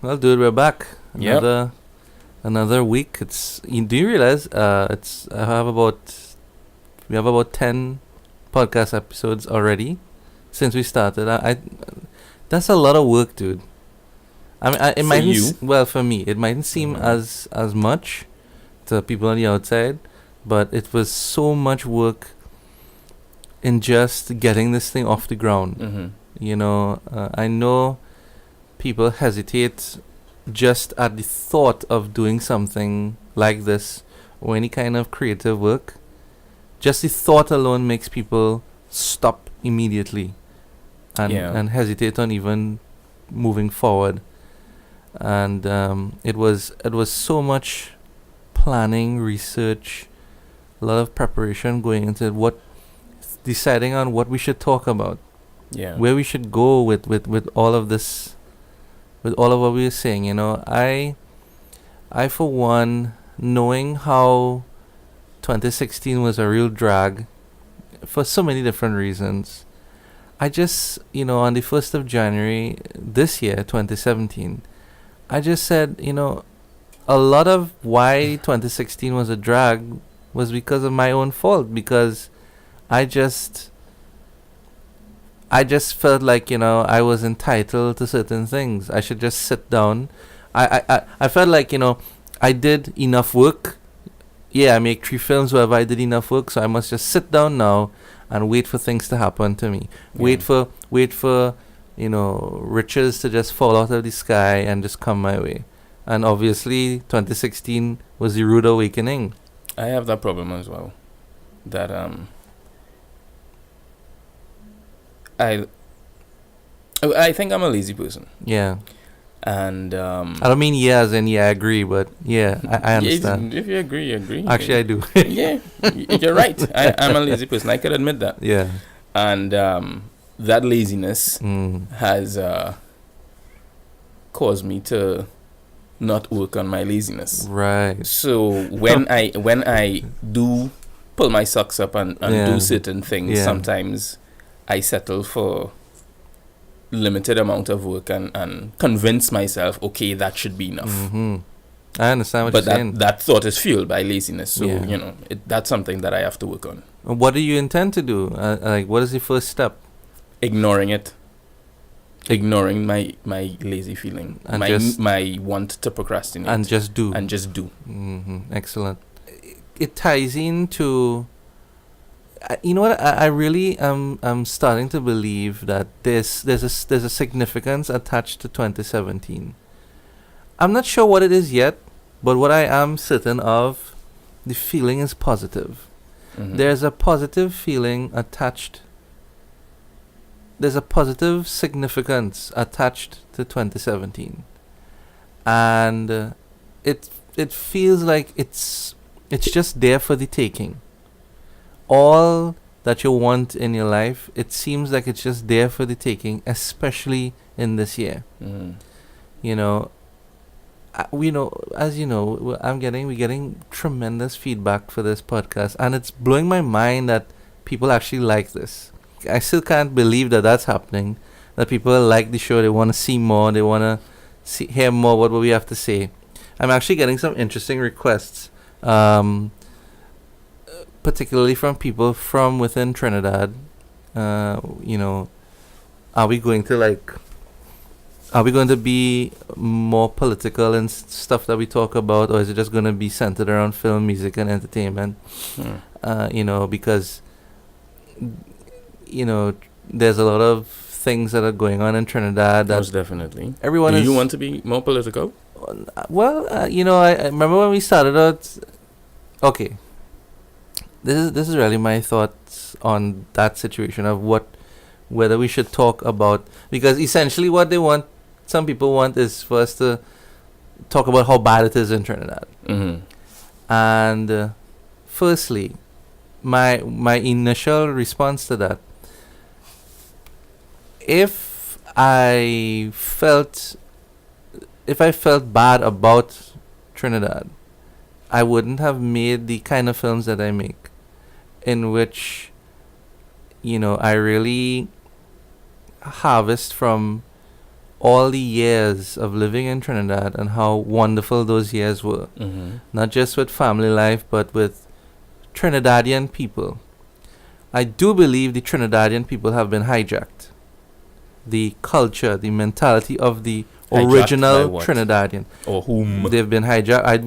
Well, dude, we're back. Yep. Another week. Do you realize we have about 10 podcast episodes already since we started. I That's a lot of work, dude. I mean, it For mightn't you? well, for me it mightn't seem Mhm. as much to people on the outside, but it was so much work in just getting this thing off the ground. Mm-hmm. I know people hesitate just at the thought of doing something like this or any kind of creative work. Just the thought alone makes people stop immediately and Yeah. and hesitate on even moving forward. And it was so much planning, research, a lot of preparation going into deciding on what we should talk about, Yeah. where we should go with all of this, with all of what we were saying. I for one, knowing how 2016 was a real drag for so many different reasons, I just, on the 1st of January this year, 2017, I just said, a lot of why 2016 was a drag was because of my own fault, because I just felt like, I was entitled to certain things. I should just sit down. I felt like, I did enough work. Yeah, I make 3 films, wherever I did enough work, so I must just sit down now and wait for things to happen to me. Wait for riches to just fall out of the sky and just come my way. And obviously 2016 was the rude awakening. I have that problem as well. That I think I'm a lazy person. Yeah. And I don't mean yeah as in yeah, I agree, but yeah, I understand. If you agree, you agree. Actually, I do. Yeah, you're right. I'm a lazy person. I can admit that. Yeah. And that laziness has caused me to not work on my laziness. Right. So when I do pull my socks up and do certain things, sometimes I settle for limited amount of work and convince myself, okay, that should be enough. Mm-hmm. I understand what But you're saying. that thought is fueled by laziness. So, Yeah. that's something that I have to work on. What do you intend to do? What is the first step? Ignoring it. Ignoring my lazy feeling. And my want to procrastinate. And just do. Mm-hmm. Excellent. It ties into... you know what? I really am starting to believe that there's a significance attached to 2017. I'm not sure what it is yet, but what I am certain of, the feeling is positive. Mm-hmm. There's a positive feeling attached. There's a positive significance attached to 2017, and it feels like it's just there for the taking. All that you want in your life, it seems like it's just there for the taking, especially in this year. Mm-hmm. As you know, we're getting tremendous feedback for this podcast, and it's blowing my mind that people actually like this. I still can't believe that that's happening, that people like the show, they want to see more, they want to hear more what we have to say. I'm actually getting some interesting requests, particularly from people from within Trinidad. Are we going to be more political and stuff that we talk about, or is it just going to be centered around film, music, and entertainment? Because there's a lot of things that are going on in Trinidad. Most definitely. Everyone Do you want to be more political? Well, I remember when we started out. Okay, this is really my thoughts on that situation of whether we should talk about, because essentially what some people want is for us to talk about how bad it is in Trinidad. Mm-hmm. And firstly, my initial response to that, if I felt bad about Trinidad, I wouldn't have made the kind of films that I make, in which I really harvest from all the years of living in Trinidad and how wonderful those years were. Not just with family life, but with Trinidadian people. I do believe the Trinidadian people have been hijacked. The culture, the mentality of the original Trinidadian. Or whom? They've been hijacked.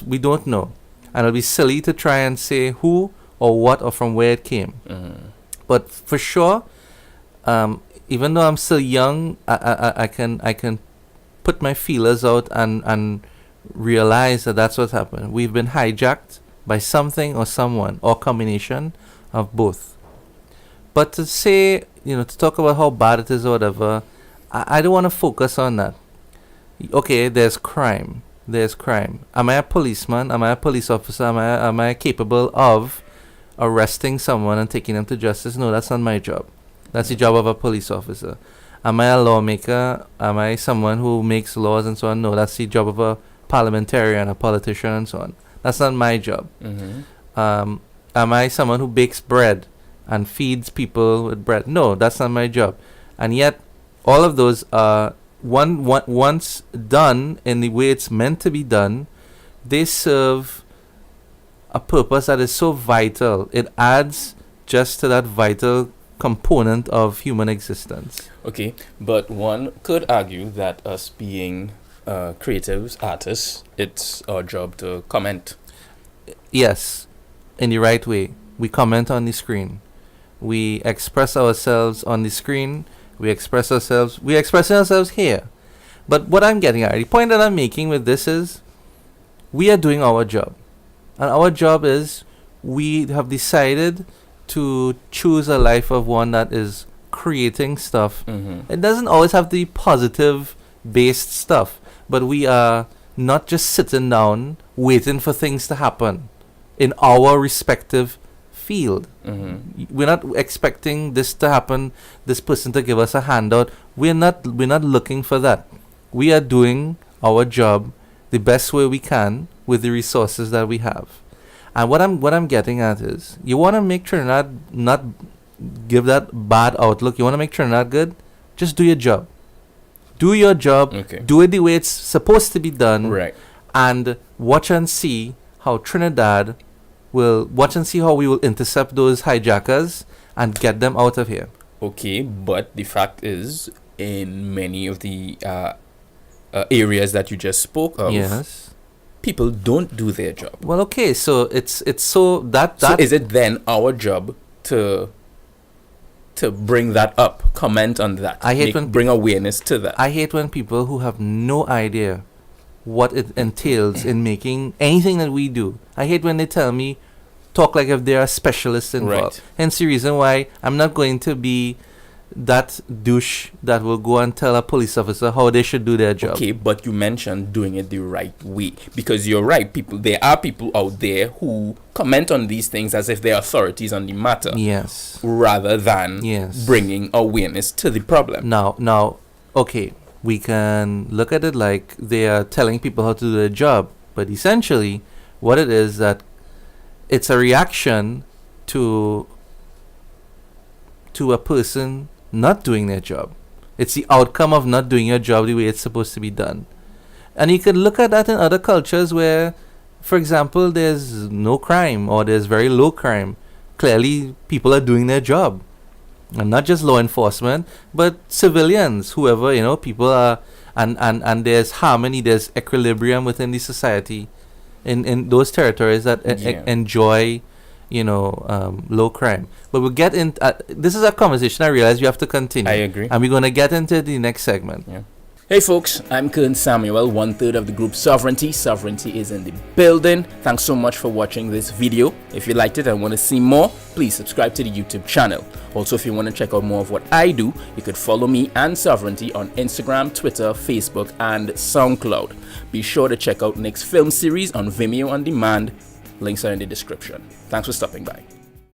We don't know. And it'll be silly to try and say who or what or from where it came. But for sure, even though I'm still young, I can put my feelers out and realize that that's what's happened. We've been hijacked by something or someone or combination of both. But to say, to talk about how bad it is or whatever, I don't want to focus on that. Okay, there's crime. Am I a policeman? Am I a police officer? Am I capable of arresting someone and taking them to justice? No, that's not my job. That's the job of a police officer. Am I a lawmaker? Am I someone who makes laws and so on? No, that's the job of a parliamentarian, a politician and so on. That's not my job. Am I someone who bakes bread and feeds people with bread? No, that's not my job. And yet, all of those are once done in the way it's meant to be done, they serve a purpose that is so vital. It adds just to that vital component of human existence. Okay, but one could argue that us being creatives, artists, it's our job to comment. Yes, in the right way. We comment on the screen. We express ourselves on the screen. We express ourselves here. But what I'm getting at, the point that I'm making with this is, we are doing our job. And our job is, we have decided to choose a life of one that is creating stuff. It doesn't always have to be positive based stuff, but we are not just sitting down waiting for things to happen in our respective field. We're not expecting this to happen, this person to give us a handout. We're not looking for that. We are doing our job the best way we can with the resources that we have. And what I'm getting at is, you want to make Trinidad not give that bad outlook. You want to make Trinidad good? Just do your job. Do your job. Okay. Do it the way it's supposed to be done. Right. And watch and see how we will intercept those hijackers and get them out of here. Okay, but the fact is, in many of the areas that you just spoke of, yes, people don't do their job. Well, okay, so it's so that so is it then our job to bring that up, comment on that, bring awareness to that? I hate when people who have no idea what it entails in making anything that we do. I hate when they talk like if they're a specialist involved. Right. Hence the reason why I'm not going to be that douche that will go and tell a police officer how they should do their job. Okay, but you mentioned doing it the right way, because you're right. There are people out there who comment on these things as if they're authorities on the matter. Yes. Rather than bringing awareness to the problem. Now, okay, we can look at it like they are telling people how to do their job, but essentially, what it is that it's a reaction to a person not doing their job. It's the outcome of not doing your job the way it's supposed to be done. And you can look at that in other cultures where, for example, there's no crime or there's very low crime. Clearly, people are doing their job. And not just law enforcement, but civilians, whoever, people are, and there's harmony, there's equilibrium within the society in those territories that enjoy low crime. But we'll get in. This is a conversation I realize we have to continue. I agree. And we're going to get into the next segment. Yeah. Hey folks, I'm Kearn Samuel, 1/3 of the group Sovereignty. Sovereignty is in the building. Thanks so much for watching this video. If you liked it and want to see more, please subscribe to the YouTube channel. Also, if you want to check out more of what I do, you could follow me and Sovereignty on Instagram, Twitter, Facebook, and SoundCloud. Be sure to check out Nick's film series on Vimeo On Demand. Links are in the description. Thanks for stopping by.